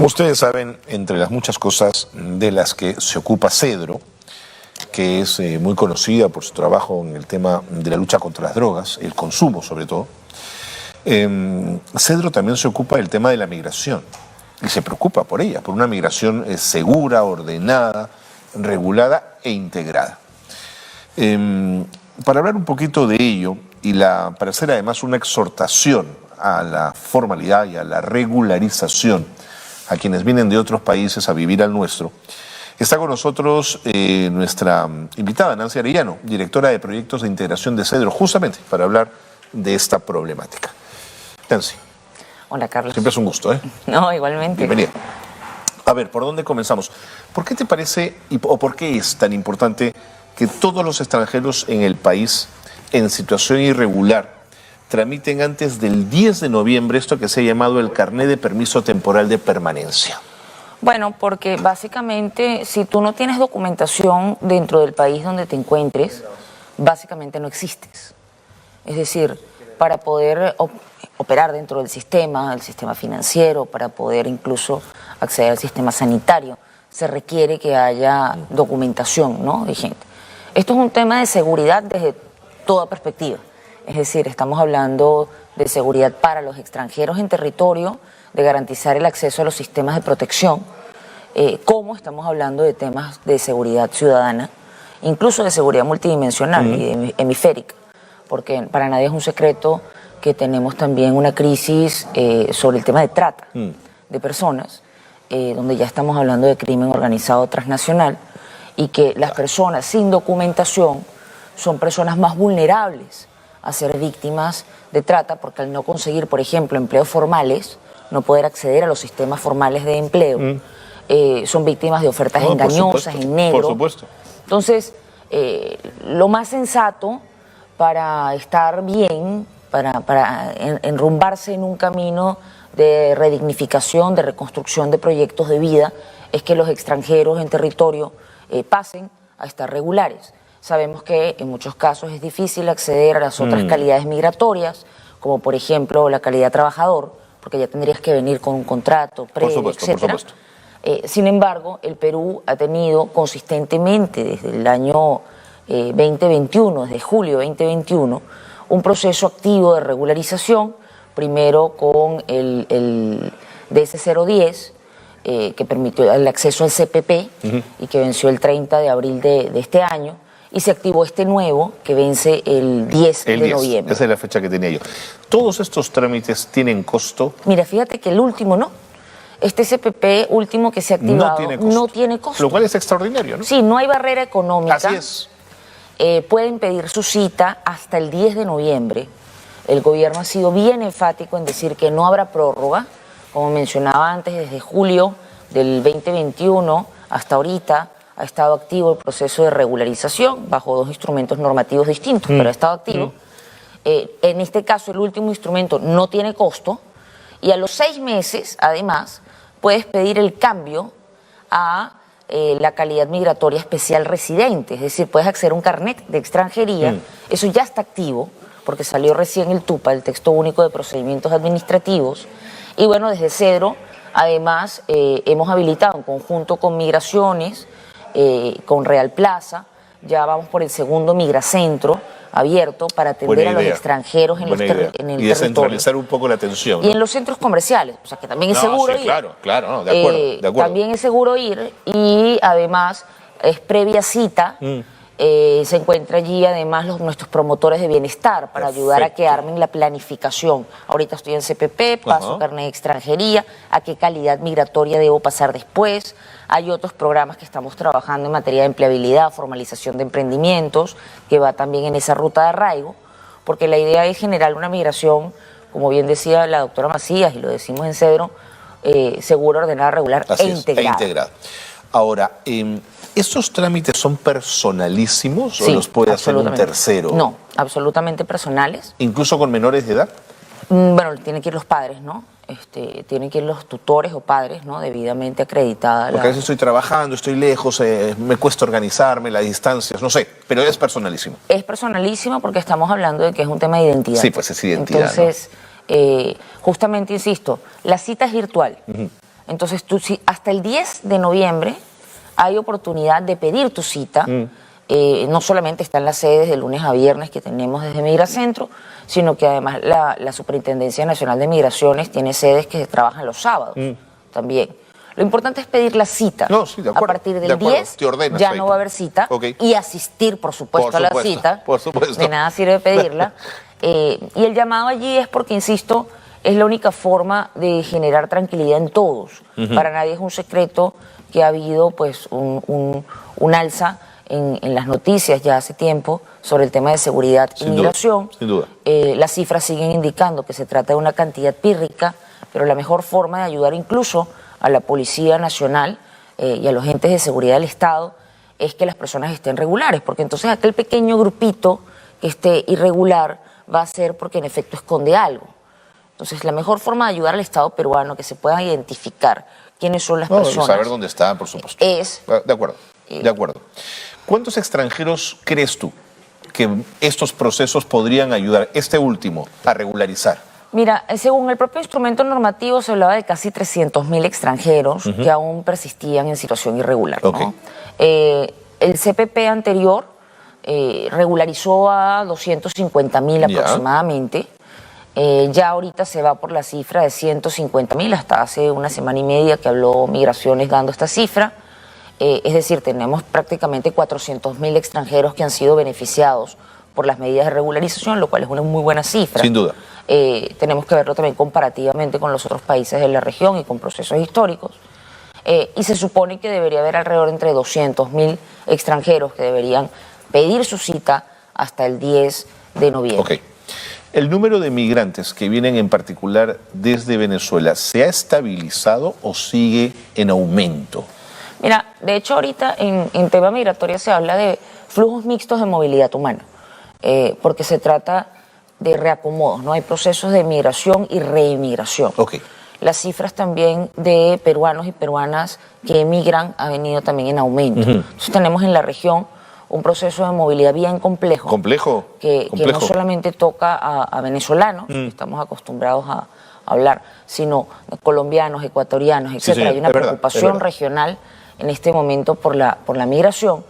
Como ustedes saben, entre las muchas cosas de las que se ocupa Cedro, que es muy conocida por su trabajo en el tema de la lucha contra las drogas, el consumo sobre todo, Cedro también se ocupa del tema de la migración y se preocupa por ella, por una migración segura, ordenada, regulada e integrada. Para hablar un poquito de ello y para hacer además una exhortación a la formalidad y a la regularización a quienes vienen de otros países a vivir al nuestro, está con nosotros nuestra invitada Nancy Arellano, directora de proyectos de integración de Cedro, justamente para hablar de esta problemática. Nancy. Hola, Carlos. Siempre es un gusto, ¿eh? No, igualmente. Bienvenida. A ver, ¿por dónde comenzamos? ¿Por qué te parece o por qué es tan importante que todos los extranjeros en el país en situación irregular tramiten antes del 10 de noviembre esto que se ha llamado el carné de permiso temporal de permanencia? Bueno, porque básicamente si tú no tienes documentación dentro del país donde te encuentres, básicamente no existes. Es decir, para poder operar dentro del sistema financiero, para poder incluso acceder al sistema sanitario, se requiere que haya documentación, ¿no?, vigente. Esto es un tema de seguridad desde toda perspectiva. Es decir, estamos hablando de seguridad para los extranjeros en territorio, de garantizar el acceso a los sistemas de protección, como estamos hablando de temas de seguridad ciudadana, incluso de seguridad multidimensional y hemisférica, porque para nadie es un secreto que tenemos también una crisis sobre el tema de trata de personas, donde ya estamos hablando de crimen organizado transnacional, y que las personas sin documentación son personas más vulnerables a ser víctimas de trata, porque al no conseguir, por ejemplo, empleos formales, no poder acceder a los sistemas formales de empleo, son víctimas de ofertas engañosas, en negro. Por supuesto. Entonces, lo más sensato para estar bien, para enrumbarse en un camino de redignificación, de reconstrucción de proyectos de vida, es que los extranjeros en territorio pasen a estar regulares. Sabemos que en muchos casos es difícil acceder a las otras calidades migratorias, como por ejemplo la calidad trabajador, porque ya tendrías que venir con un contrato previo, etcétera. Por supuesto. Sin embargo, el Perú ha tenido consistentemente desde el año 2021, desde julio 2021, un proceso activo de regularización, primero con el DS-010, que permitió el acceso al CPP y que venció el 30 de abril de este año, y se activó este nuevo que vence el 10 de noviembre. Esa es la fecha que tenía yo. ¿Todos estos trámites tienen costo? Mira, fíjate que el último no. Este CPP último que se ha activado no tiene costo. Lo cual es extraordinario, ¿no? Sí, no hay barrera económica. Así es. Pueden pedir su cita hasta el 10 de noviembre. El gobierno ha sido bien enfático en decir que no habrá prórroga. Como mencionaba antes, desde julio del 2021 hasta ahorita ha estado activo el proceso de regularización bajo dos instrumentos normativos distintos, pero ha estado activo. En este caso, el último instrumento no tiene costo y a los 6 meses, además, puedes pedir el cambio a la calidad migratoria especial residente, es decir, puedes acceder a un carnet de extranjería. Eso ya está activo porque salió recién el TUPA, el Texto Único de Procedimientos Administrativos. Y bueno, desde Cedro, además, hemos habilitado en conjunto con Migraciones, con Real Plaza, ya vamos por el segundo migracentro abierto para atender a los extranjeros en el territorio. Y descentralizar un poco la atención, ¿no? Y en los centros comerciales, o sea que también es seguro ir. Claro, no, de acuerdo. También es seguro ir y además es previa cita. Se encuentra allí además nuestros promotores de bienestar para ayudar a que armen la planificación. Ahorita estoy en CPP, paso carnet de extranjería, a qué calidad migratoria debo pasar después. Hay otros programas que estamos trabajando en materia de empleabilidad, formalización de emprendimientos, que va también en esa ruta de arraigo, porque la idea es generar una migración, como bien decía la doctora Macías, y lo decimos en Cedro, segura, ordenada, regular e integrada. Ahora, ¿estos trámites son personalísimos o los puede hacer un tercero? No, absolutamente personales. ¿Incluso con menores de edad? Bueno, tienen que ir los padres, ¿no? Tienen que ir los tutores o padres, ¿no?, debidamente acreditada. Porque a veces estoy trabajando, estoy lejos, me cuesta organizarme, las distancias, no sé, pero es personalísimo. Es personalísimo porque estamos hablando de que es un tema de identidad. Sí, pues es identidad. Entonces, justamente, insisto, la cita es virtual. Entonces, tú, si hasta el 10 de noviembre hay oportunidad de pedir tu cita. No solamente están las sedes de lunes a viernes que tenemos desde Migracentro, sino que además la Superintendencia Nacional de Migraciones tiene sedes que trabajan los sábados también. Lo importante es pedir la cita. No, sí, de acuerdo, a partir del de acuerdo, 10 te ordenas ya ahí. no va a haber cita y asistir, por supuesto, a la cita. Por supuesto. De nada sirve pedirla. Y el llamado allí es porque, insisto, es la única forma de generar tranquilidad en todos. Para nadie es un secreto que ha habido pues un alza en las noticias ya hace tiempo sobre el tema de seguridad y migración. Sin duda. Las cifras siguen indicando que se trata de una cantidad pírrica, pero la mejor forma de ayudar incluso a la Policía Nacional y a los entes de seguridad del Estado es que las personas estén regulares, porque entonces aquel pequeño grupito que esté irregular va a ser porque en efecto esconde algo. Entonces la mejor forma de ayudar al Estado peruano, que se puedan identificar quiénes son las personas. Saber dónde están, por supuesto. Es... De acuerdo, de acuerdo. ¿Cuántos extranjeros crees tú que estos procesos podrían ayudar, este último, a regularizar? Mira, según el propio instrumento normativo se hablaba de casi 300.000 extranjeros que aún persistían en situación irregular, ¿no? El CPP anterior regularizó a 250.000 aproximadamente. Ya ahorita se va por la cifra de 150.000, hasta hace una semana y media que habló Migraciones dando esta cifra. Es decir, tenemos prácticamente 400.000 extranjeros que han sido beneficiados por las medidas de regularización, lo cual es una muy buena cifra. Sin duda. Tenemos que verlo también comparativamente con los otros países de la región y con procesos históricos. Y se supone que debería haber alrededor entre 200.000 extranjeros que deberían pedir su cita hasta el 10 de noviembre. ¿El número de migrantes que vienen en particular desde Venezuela se ha estabilizado o sigue en aumento? Mira, de hecho ahorita en tema migratorio se habla de flujos mixtos de movilidad humana, porque se trata de reacomodos, ¿no? Hay procesos de migración y reinmigración. Las cifras también de peruanos y peruanas que emigran ha venido también en aumento. Entonces tenemos en la región un proceso de movilidad bien complejo. Que no solamente toca a venezolanos, que estamos acostumbrados a hablar, sino colombianos, ecuatorianos, etc. Hay una preocupación regional en este momento por la migración,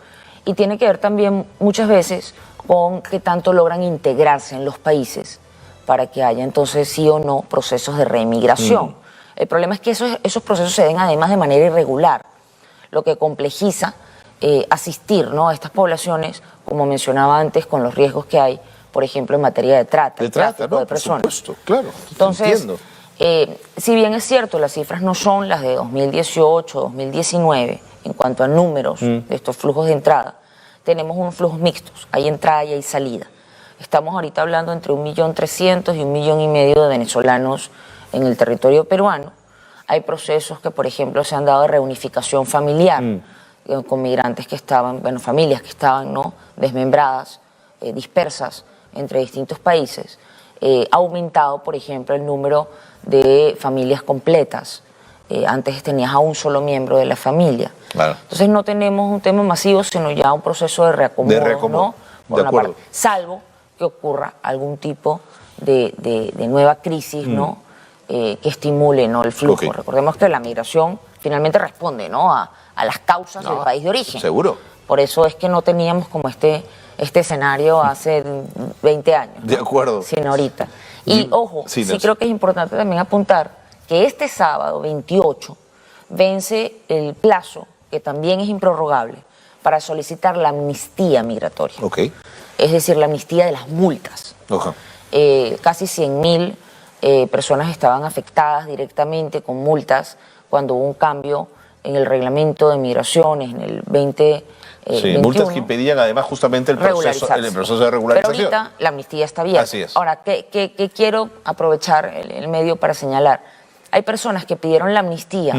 y tiene que ver también muchas veces con qué tanto logran integrarse en los países para que haya entonces sí o no procesos de reemigración. El problema es que esos procesos se den además de manera irregular, lo que complejiza asistir, ¿no?, a estas poblaciones, como mencionaba antes, con los riesgos que hay, por ejemplo, en materia de trata, tráfico de personas. Por supuesto, claro. Entonces, si bien es cierto, las cifras no son las de 2018, 2019, en cuanto a números de estos flujos de entrada, tenemos unos flujos mixtos, hay entrada y hay salida. Estamos ahorita hablando entre 1.300.000 y 1,5 millones de venezolanos en el territorio peruano. Hay procesos que, por ejemplo, se han dado de reunificación familiar con migrantes que estaban, bueno, familias que estaban, ¿no?, desmembradas, dispersas entre distintos países. Ha aumentado, por ejemplo, el número de familias completas. Antes tenías a un solo miembro de la familia. Entonces no tenemos un tema masivo, sino ya un proceso de reacomodo, ¿no? Por una parte, salvo que ocurra algún tipo de nueva crisis, ¿no?, que estimule, ¿no?, el flujo. Recordemos que la migración finalmente responde, ¿no?, a las causas del país de origen. Seguro. Por eso es que no teníamos como este escenario hace 20 años, ¿no?, de acuerdo, sino ahorita. Y ojo, sí creo que es importante también apuntar que este sábado 28 vence el plazo, que también es improrrogable, para solicitar la amnistía migratoria. Es decir, la amnistía de las multas. Casi 100.000 personas estaban afectadas directamente con multas cuando hubo un cambio en el reglamento de migraciones en el 2021. Multas que impedían además justamente el proceso de regularización. Pero ahorita la amnistía está abierta. Así es. Ahora, ¿qué quiero aprovechar el medio para señalar? Hay personas que pidieron la amnistía,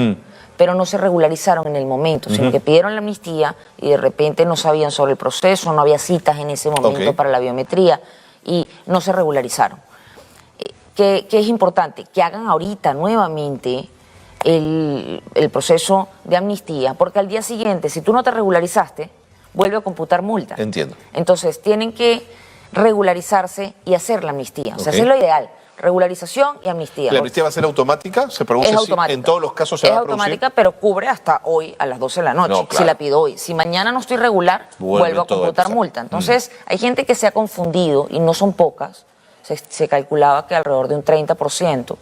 pero no se regularizaron en el momento, sino que pidieron la amnistía y de repente no sabían sobre el proceso, no había citas en ese momento para la biometría y no se regularizaron. ¿Qué es importante? Que hagan ahorita nuevamente el proceso de amnistía, porque al día siguiente, si tú no te regularizaste, vuelve a computar multa. Entiendo. Entonces, tienen que regularizarse y hacer la amnistía. O sea, eso es lo ideal. regularización y amnistía. ¿La amnistía va a ser automática? ¿Se produce Es así? automática. ¿En todos los casos se es va a producir? automática, pero cubre hasta hoy a las 12 de la noche. No, claro. Si la pido hoy. Si mañana no estoy regular, vuelvo a todo computar empezar. multa. Entonces, hay gente que se ha confundido, y no son pocas. Se calculaba que alrededor de un 30%.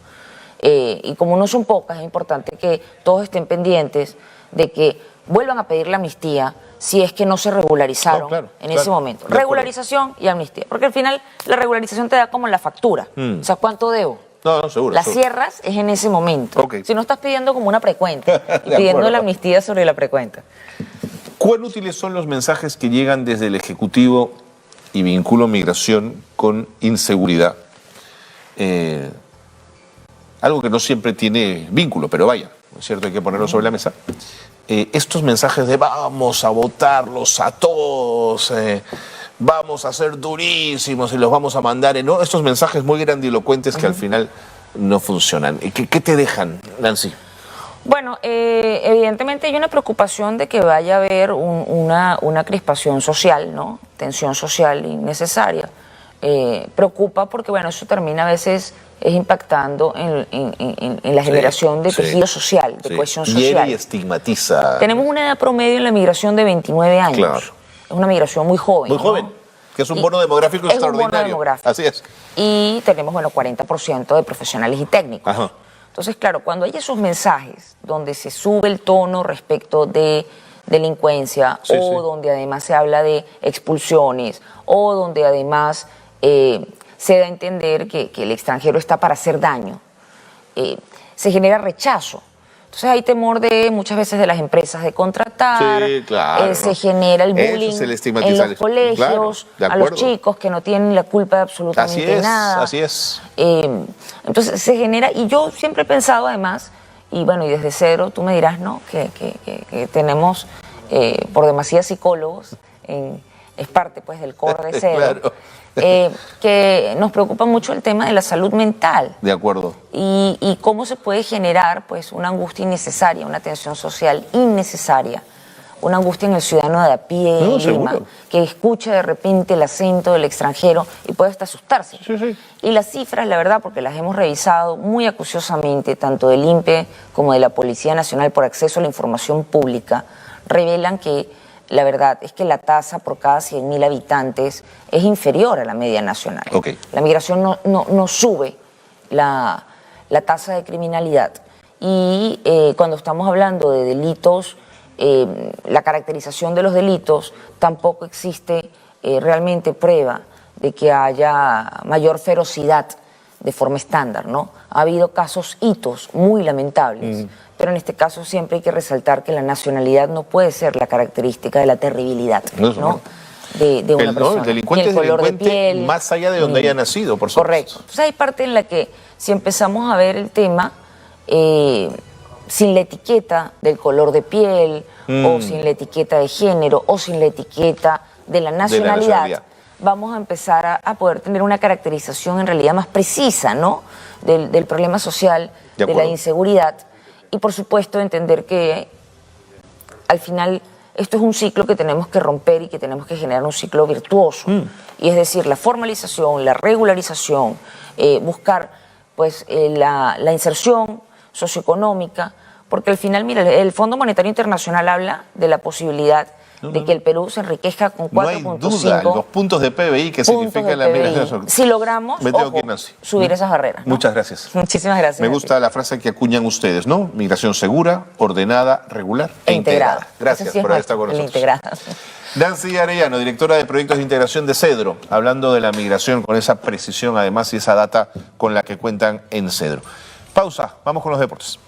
Y como no son pocas, es importante que todos estén pendientes de que vuelvan a pedir la amnistía si es que no se regularizaron en ese momento. Regularización y amnistía. Porque al final la regularización te da como la factura. O sea, ¿cuánto debo? No, seguro. Las cierras es en ese momento. Ok. Si no estás pidiendo como una precuenta y De pidiendo acuerdo. la amnistía sobre la precuenta. ¿Cuán útiles son los mensajes que llegan desde el Ejecutivo y vinculo migración con inseguridad? Algo que no siempre tiene vínculo, pero vaya, ¿no es cierto? Hay que ponerlo sobre la mesa. Estos mensajes de vamos a votarlos a todos, vamos a ser durísimos y los vamos a mandar, ¿no? Estos mensajes muy grandilocuentes que al final no funcionan. ¿Qué te dejan, Nancy? Bueno, evidentemente hay una preocupación de que vaya a haber una crispación social, ¿no? Tensión social innecesaria. Preocupa porque, bueno, eso termina a veces impactando en la generación de tejido social, de cohesión social. Hiere y estigmatiza. Tenemos una edad promedio en la migración de 29 años. Claro. Es una migración muy joven. Muy joven, que es un bono demográfico extraordinario. Es un bono demográfico. Así es. Y tenemos, bueno, 40% de profesionales y técnicos. Ajá. Entonces, claro, cuando hay esos mensajes donde se sube el tono respecto de delincuencia donde además se habla de expulsiones o donde además se da a entender que el extranjero está para hacer daño, se genera rechazo. Entonces hay temor de muchas veces de las empresas de contratar, Sí, claro, se ¿no? genera el Eso bullying es el en estigmatizar. los colegios, Claro, de a los acuerdo. chicos que no tienen la culpa de absolutamente nada. Así es. Entonces se genera, y yo siempre he pensado además, y bueno, y desde cero tú me dirás, ¿no? Que tenemos por demasía psicólogos, es parte pues del core de cero. Claro. Que nos preocupa mucho el tema de la salud mental De acuerdo. y cómo se puede generar pues una angustia innecesaria, una tensión social innecesaria, una angustia en el ciudadano de a pie en Lima, seguro. que escucha de repente el acento del extranjero y puede hasta asustarse. Sí. Y las cifras, la verdad, porque las hemos revisado muy acuciosamente, tanto del INPE como de la Policía Nacional por acceso a la información pública, revelan que la verdad es que la tasa por cada 100.000 habitantes es inferior a la media nacional. Okay. La migración no sube la tasa de criminalidad. Y cuando estamos hablando de delitos, la caracterización de los delitos, tampoco existe realmente prueba de que haya mayor ferocidad de forma estándar, ¿no? Ha habido casos, hitos muy lamentables, pero en este caso siempre hay que resaltar que la nacionalidad no puede ser la característica de la terribilidad, ¿no? De una persona. El delincuente Ni es el color de delincuente piel, más allá de donde haya nacido, por supuesto. Correcto. Entonces hay parte en la que si empezamos a ver el tema sin la etiqueta del color de piel, o sin la etiqueta de género, o sin la etiqueta de la nacionalidad, vamos a empezar a poder tener una caracterización en realidad más precisa, ¿no? Del problema social, de la inseguridad, y por supuesto entender que al final esto es un ciclo que tenemos que romper y que tenemos que generar un ciclo virtuoso. Y es decir, la formalización, la regularización, buscar pues la inserción socioeconómica, porque al final, mira, el Fondo Monetario Internacional habla de la posibilidad de que el Perú se enriquezca con 4.5. No hay duda, los puntos de PBI que significa la migración. Si logramos subir esas barreras, ¿no? Muchas gracias. Muchísimas gracias. Me gusta la frase que acuñan ustedes, ¿no? Migración segura, ordenada, regular e integrada. Gracias por haber estado con nosotros. Integrada. Nancy Arellano, directora de Proyectos de Integración de Cedro, hablando de la migración con esa precisión además y esa data con la que cuentan en Cedro. Pausa, vamos con los deportes.